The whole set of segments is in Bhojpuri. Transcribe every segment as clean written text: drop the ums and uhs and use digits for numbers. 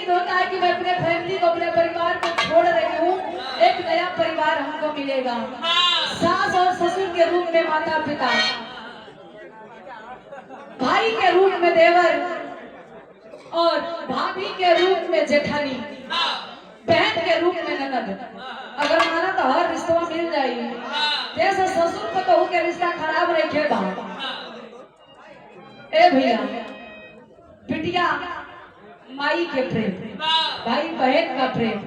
फील होता है कि मैं अपने फैमिली को, अपने परिवार को छोड़ रही हूँ, एक नया परिवार हमको मिलेगा। सास और ससुर के रूप में माता पिता, भाई के रूप में देवर और भाभी के रूप में जेठानी, बहन के रूप में ननद। अगर माना तो हर रिश्ता मिल जाएगी। जैसे ससुर को बहू के रिश्ता खराब रखेगा। ए भैया, बिटिया माई के प्रेम, भाई बहन का प्रेम,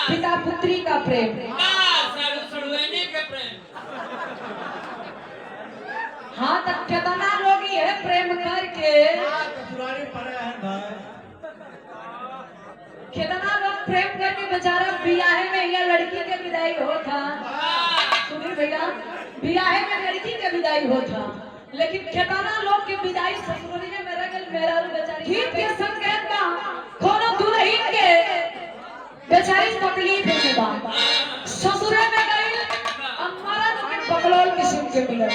पिता पुत्री का प्रेम, हाँ तक कितना लोग है प्रेम करके, कितना लोग प्रेम करके बेचारा बियाहे में या लड़की के विदाई होता। सुनिए भैया, बियाहे में लड़की के विदाई होता, लेकिन कितना लोग के विदाई ससुराली में मेरा गल मेरा बेचारी गीत के संकेत बा कोनो दुल्हन के बेचारी तकलीफ में बा। ससुरे में गई हमारा तो पकड़ोल किस्म के मिलल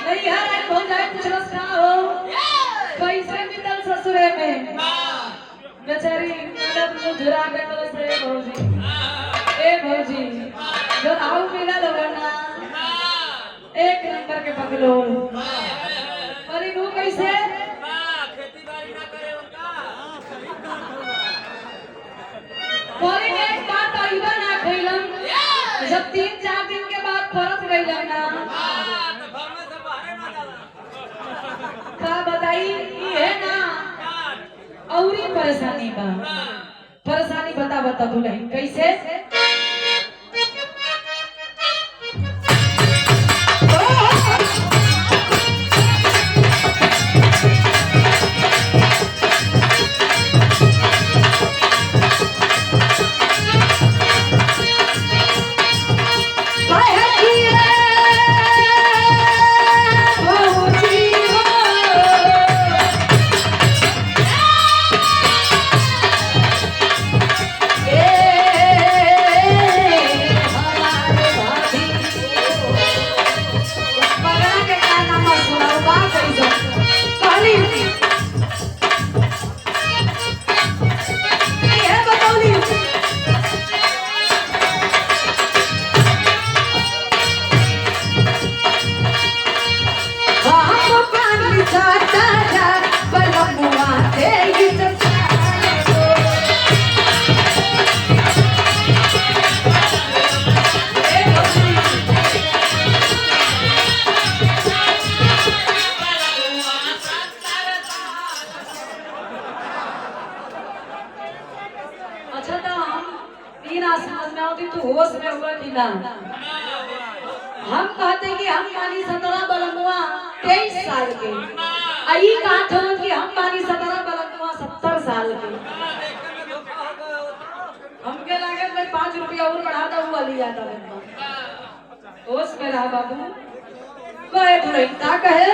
नहीं है। हो जाए कुछ रस्ता हो कैसे मिलल ससुरे में बेचारी मतलब मुझरा के तरफ से भौजी, ए भौजी जो आऊ मिलल होना एक नंबर के पकड़ोल। और इनु कैसे खेती बाड़ी ना करे उनका कोई एक बात आइबा ना खइलन। जब 3-4 दिन के बाद फरक गइलन ना तो घर में से बाहर ना जाला। का बताई ये ना औरी परेशानी बा। परेशानी बता दुल्हन कैसे। होश में हुआ कि ना। हम कहते कि हम पानी 17 बलमुआ 23 साल के, आई कहा था कि हम पानी 17 बलमुआ 70 साल के। हमके लगे मैं 5 रुपया और बढ़ा दो वो वाली जाता है। होश में रहा बाबू। कहे दुल्हन का कहे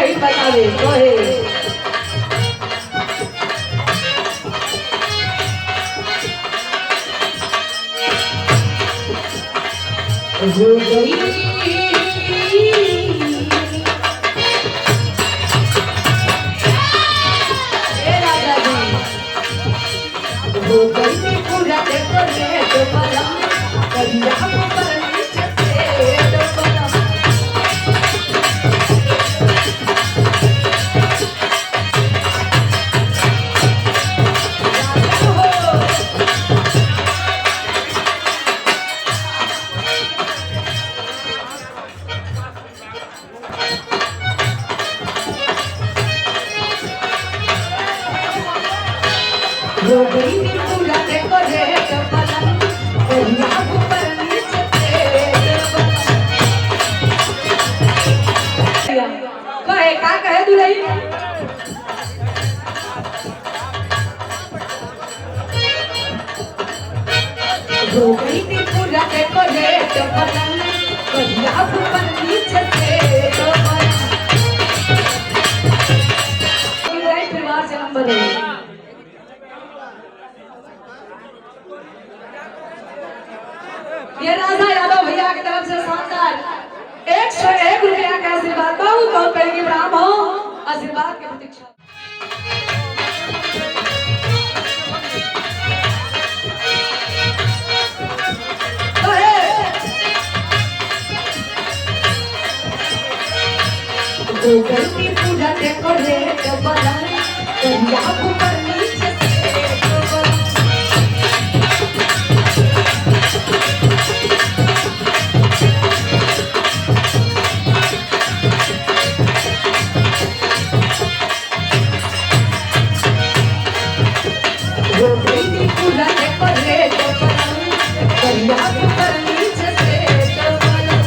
नहीं बतावे कोई हो गई राजा जी हो गई पूरा देखो रेट बलम करिया पर नीचे रेट बलम हो गई पूरा देखो रेट बलम करिया पर नीचे रेट बलम कहे का कहे दुलई हो गई पूरा देखो रेट बलम करिया पर नीचे रेट बलम परिवार से नंबर है ये राजा यादव भैया की तरफ से शानदार 101 रुपया का आशीर्वाद बहुत बहुत करेंगे प्रणाम हो आशीर्वाद की प्रतीक्षा तो गलती पूजा देखो रेट बलम करिया ऊपर नीचे रेट बलम पूरा देखो रेट बलम करिया ऊपर नीचे रेट बलम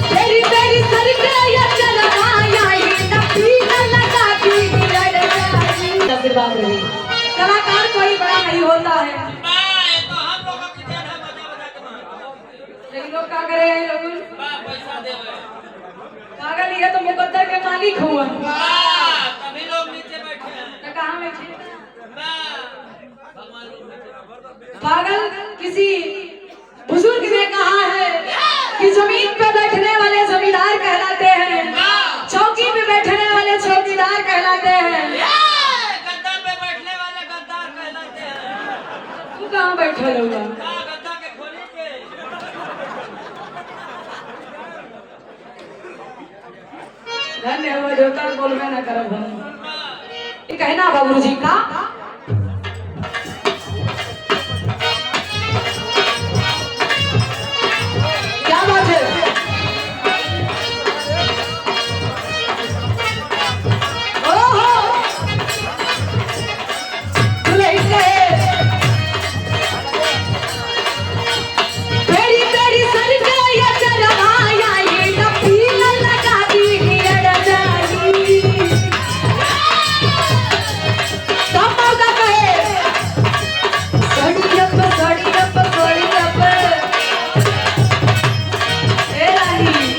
तेरी तेरी सरके या चलवाया ये नपी न लगा दी लड़ जाई आशीर्वाद रही कलाकार कोई बड़ा नहीं होता है ये तो हम लोगों की देन है बजा बजा के मार लेकिन लोग क्या करे हैं लोग पैसा देवे पागल ये तो मुकद्दर के मालिक हुआ तभी लोग नीचे बैठे हैं तो कहां में थे भगवान लोग नीचे पागल किसी बुजुर्ग ने कहा है कि जमीन पे बैठने वाले जमींदार कहलाते हैं चौकी पे बैठने वाले चौकीदार कहलाते हैं गद्दा पे बैठने वाले गद्दार कहलाते हैं तू कहां बैठा होगा गद्दा के खोली के धन्यवाद देवता बोलबे ना करब हम ये कहना बाबू जी का क्या बात है ओहो लेके तेरी तेरी सरके या चरवाया ये नपी न लगा दी अड़ जाई सब मौका कहे सड़ी अप ए रानी